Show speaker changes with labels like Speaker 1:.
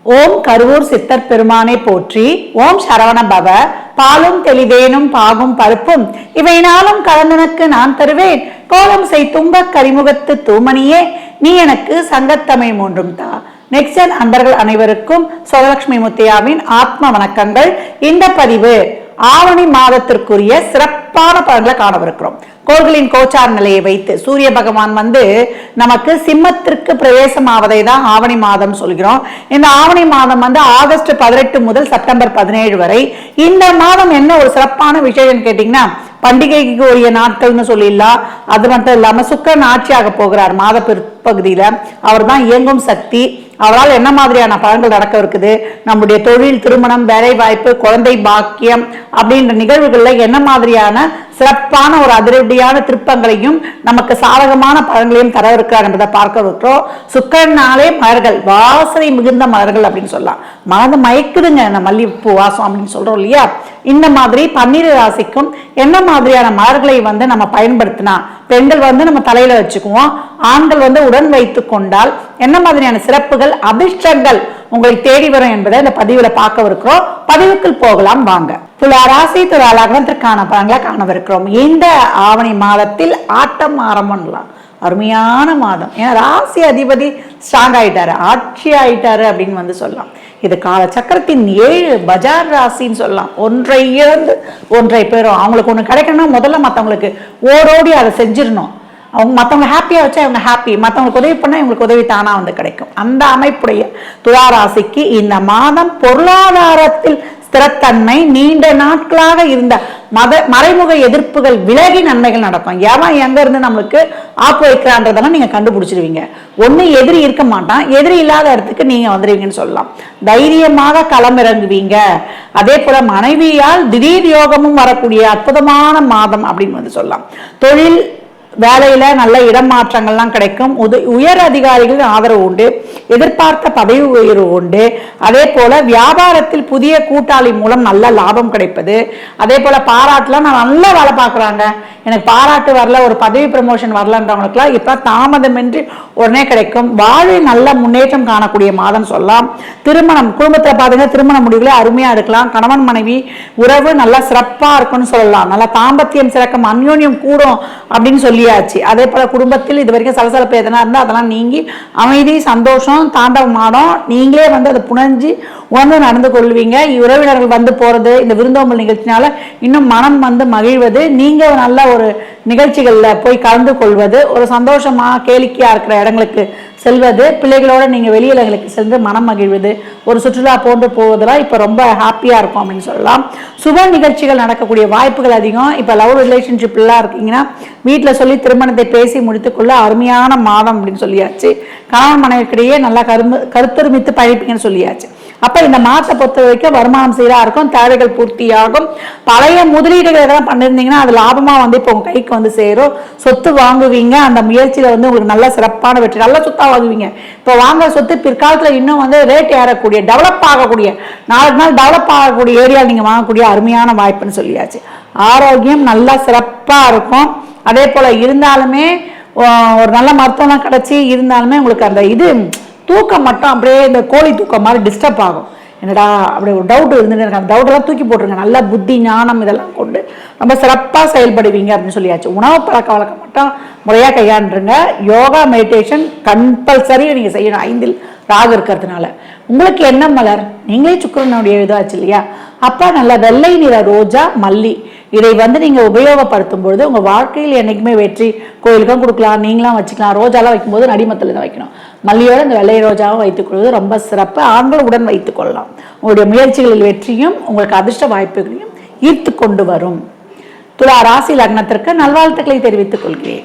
Speaker 1: ஓம் கருவூர் சித்தர் பெருமானை போற்றி. ஓம் சரவண பவ. பாலும் தெளிதேனும் பாகும் பருப்பும் இவை நாளும் கலந்தனக்கு நான் தருவேன். கோலம் செய் தும்ப கரிமுகத்து தூமணியே நீ எனக்கு சங்கத்தமிழ் மூன்றும் தா. நெக்ஸ்ட் அன்பர்கள் அனைவருக்கும் சுவலட்சுமி முத்தையாவின் ஆத்ம வணக்கங்கள். இந்த பதிவு ஆவணி மாதத்திற்குரிய சிறப்பான பலன்களை காணவிருக்கிறோம். கோள்களின் கோச்சார் நிலையை வைத்து சூரிய பகவான் நமக்கு சிம்மத்திற்கு பிரவேசம் ஆவதை தான் ஆவணி மாதம் சொல்கிறோம். இந்த ஆவணி மாதம் ஆகஸ்ட் 18 முதல் செப்டம்பர் 17 வரை. இந்த மாதம் என்ன ஒரு சிறப்பான விஷயம் கேட்டீங்கன்னா, பண்டிகைக்கு உரிய நாட்கள்னு சொல்லிடலாம். அது மட்டும் இல்லாம சுக்கிரன் ஆட்சியாக போகிறார் மாத பிற்பகுதியில. அவர் தான் இயங்கும் சக்தி. அவரால் என்ன மாதிரியான பலன்கள் நடக்க இருக்குது, நம்முடைய தொழில், திருமணம், வேலை வாய்ப்பு, குழந்தை பாக்கியம் அப்படின்ற நிகழ்வுகள்ல என்ன மாதிரியான சிறப்பான ஒரு அதிரடியான திருப்பங்களையும் நமக்கு சாதகமான பலன்களையும் தர இருக்கிறார் என்பதை பார்க்க இருக்கிறோம். சுக்கிரனாலே மலர்கள், வாசனை மிகுந்த மலர்கள் அப்படின்னு சொல்லலாம். மனது மயக்குதுங்க இந்த மல்லிகைப்பூ வாசம் அப்படின்னு சொல்றோம் இல்லையா. இந்த மாதிரி 12 ராசிக்கும் என்ன மாதிரியான மலர்களை நம்ம பயன்படுத்தினா, பெண்கள் நம்ம தலையில வச்சுக்குவோம், ஆண்கள் உடன் வைத்துக் கொண்டால் என்ன மாதிரியான சிறப்புகள், அதிர்ஷ்டங்கள் உங்களை தேடி வரும் என்பதை இந்த பதிவுல பார்க்க இருக்கிறோம். பதிவுக்குள் போகலாம் வாங்க. துலா ராசி, துலா லக்னத்திற்கான பலன்களை காணவிருக்கிறோம். இந்த ஆவணி மாதத்தில் ஆட்டம் ஆரம்பம்லாம் அருமையான மாதம். ஏன்னா ராசி அதிபதி ஸ்ட்ராங் ஆயிட்டாரு, ஆட்சி ஆயிட்டாரு அப்படின்னு சொல்லலாம். இது கால சக்கரத்தின் 7 பஜார் ராசின்னு சொல்லலாம். ஒன்றை இழந்து ஒன்றை பெறும். அவங்களுக்கு ஒண்ணு கிடைக்கணும்னா முதல்ல மற்றவங்களுக்கு ஓடோடி அதை செஞ்சிடணும். அவங்க மற்றவங்க ஹாப்பியா வச்சா அவங்க ஹாப்பி, மற்றவங்களுக்கு உதவி பண்ணா இவங்களுக்கு உதவி தானா கிடைக்கும். அந்த அமைப்புடைய துலா ராசிக்கு இந்த மாதம் பொருளாதாரத்தில் ஸ்திரத்தன்மை, நீண்ட நாட்களாக இருந்த மறைமுக எதிர்ப்புகள் விலகி நன்மைகள் நடக்கும். எவன் எங்க இருந்து நம்மளுக்கு ஆப்பு வைக்கிறான்றதெல்லாம் நீங்க கண்டுபிடிச்சிருவீங்க. ஒண்ணு எதிரி இருக்க மாட்டான், எதிரி இல்லாத இடத்துக்கு நீங்க வந்துருவீங்கன்னு சொல்லலாம். தைரியமாக களமிறங்குவீங்க. அதே போல மனைவியால் திடீர் யோகமும் வரக்கூடிய அற்புதமான மாதம் அப்படின்னு சொல்லலாம். தொழில் வேலையில நல்ல இடமாற்றங்கள்லாம் கிடைக்கும். உயர் அதிகாரிகளின் ஆதரவு உண்டு. எதிர்பார்த்த பதவி உயர்வு உண்டு. அதே போல வியாபாரத்தில் புதிய கூட்டாளி மூலம் நல்ல லாபம் கிடைப்பது. அதே போல பாராட்டுலாம் நான் நல்ல வேலை பார்க்குறாங்க, எனக்கு பாராட்டு வரல, ஒரு பதவி ப்ரமோஷன் வரலன்றவங்களுக்குலாம் இப்ப தாமதமின்றி உடனே கிடைக்கும். வாழ்வில் நல்ல முன்னேற்றம் காணக்கூடிய மாதம் சொல்லலாம். திருமணம், குடும்பத்தில் பார்த்தீங்கன்னா திருமண முடிவுகளை அருமையா எடுக்கலாம். கணவன் மனைவி உறவு நல்லா சிறப்பா இருக்கும்னு சொல்லலாம். நல்லா தாம்பத்தியம் சிறக்கும், அந்யோன்யம் கூடும் அப்படின்னு சொல்லியாச்சு. அதே போல குடும்பத்தில் இது வரைக்கும் சலசலப்பு எதனா இருந்தால் அதெல்லாம் நீங்கி அமைதி, சந்தோஷம் தாண்டவம் ஆடும். நீங்களே அதை புணர்ந்து நடந்து கொள்வீங்க. உறவினர்கள் போறது, இந்த விருந்தோம்பல் நிகழ்ச்சினால இன்னும் மனம் மகிழ்வது, நீங்க நல்ல ஒரு நிகழ்ச்சிகள்ல போய் கலந்து கொள்வது, ஒரு சந்தோஷமா கேளிக்கையா இருக்கிற இடங்களுக்கு செல்வது, பிள்ளைகளோட நீங்க வெளியிடங்களுக்கு சென்று மனம் மகிழ்வது, ஒரு சுற்றுலா போன்று போவதெல்லாம் இப்ப ரொம்ப ஹாப்பியா இருக்கும் அப்படின்னு சொல்லலாம். சுப நிகழ்ச்சிகள் நடக்கக்கூடிய வாய்ப்புகள் அதிகம். இப்ப லவ் ரிலேஷன்ஷிப் எல்லாம் இருக்கீங்கன்னா வீட்டுல சொல்லி திருமணத்தை பேசி முடித்துக்கொள்ள அருமையான மாதம் அப்படின்னு சொல்லியாச்சு. கணவன் மனைவிக்கிடையே நல்லா கருத்தொருமித்து பழிப்பீங்கன்னு சொல்லியாச்சு. அப்ப இந்த மாதத்தை பொறுத்த வரைக்கும் வருமானம் சீரா இருக்கும், தேவைகள் பூர்த்தியாகும். பழைய முதலீடுகள் எதாவது பண்ணிருந்தீங்கன்னா அது லாபமா இப்போ உங்க கைக்கு சேரும். சொத்து வாங்குவீங்க. அந்த முயற்சியில உங்களுக்கு நல்ல சிறப்பான வெற்றி, நல்ல சொத்தா வாங்குவீங்க. இப்போ வாங்குற சொத்து பிற்காலத்துல இன்னும் ரேட் ஏறக்கூடிய, டெவலப் ஆகக்கூடிய, நாளுக்கு நாள் டெவலப் ஆகக்கூடிய ஏரியா நீங்க வாங்கக்கூடிய அருமையான வாய்ப்புன்னு சொல்லியாச்சு. ஆரோக்கியம் நல்லா சிறப்பா இருக்கும். அதே போல இருந்தாலுமே ஒரு நல்ல மருத்துவம் கிடைச்சி இருந்தாலுமே உங்களுக்கு அந்த தூக்கம் மட்டும் அப்படியே இந்த கோழி தூக்கம் மாதிரி டிஸ்டர்ப் ஆகும். என்னடா அப்படி ஒரு டவுட் இருந்துட்டு எனக்கு அந்த டவுட்டெல்லாம் தூக்கி போட்டுருங்க. நல்ல புத்தி ஞானம் இதெல்லாம் கொண்டு ரொம்ப சிறப்பாக செயல்படுவீங்க அப்படின்னு சொல்லியாச்சு. உணவு பழக்க வழக்கம் மட்டும் முறையாக கையாண்டுருங்க. யோகா, மெடிடேஷன் கம்பல்சரி நீங்கள் செய்யணும். 5இல் ராகு இருக்கிறதுனால உங்களுக்கு என்ன மலர், நீங்களே சுக்கிரனுடைய இதாச்சு இல்லையா. அப்போ நல்ல வெள்ளை நிற ரோஜா, மல்லி இதை நீங்க உபயோகப்படுத்தும் பொழுது உங்க வாழ்க்கையில் என்னைக்குமே வெற்றி. கோயிலுக்கும் கொடுக்கலாம், நீங்களாம் வச்சுக்கலாம். ரோஜாலாம் வைக்கும்போது நடிமத்தில் தான் வைக்கணும். மல்லியோட இந்த வெள்ளை ரோஜாவும் வைத்துக் கொள்வது ரொம்ப சிறப்பு. ஆண்கள் உடன் வைத்துக் கொள்ளலாம். உங்களுடைய முயற்சிகளில் வெற்றியும் உங்களுக்கு அதிர்ஷ்ட வாய்ப்புகளையும் ஈர்த்து கொண்டு வரும். துலா ராசி லக்னத்திற்கு நல்வாழ்த்துக்களை தெரிவித்துக் கொள்கிறேன்.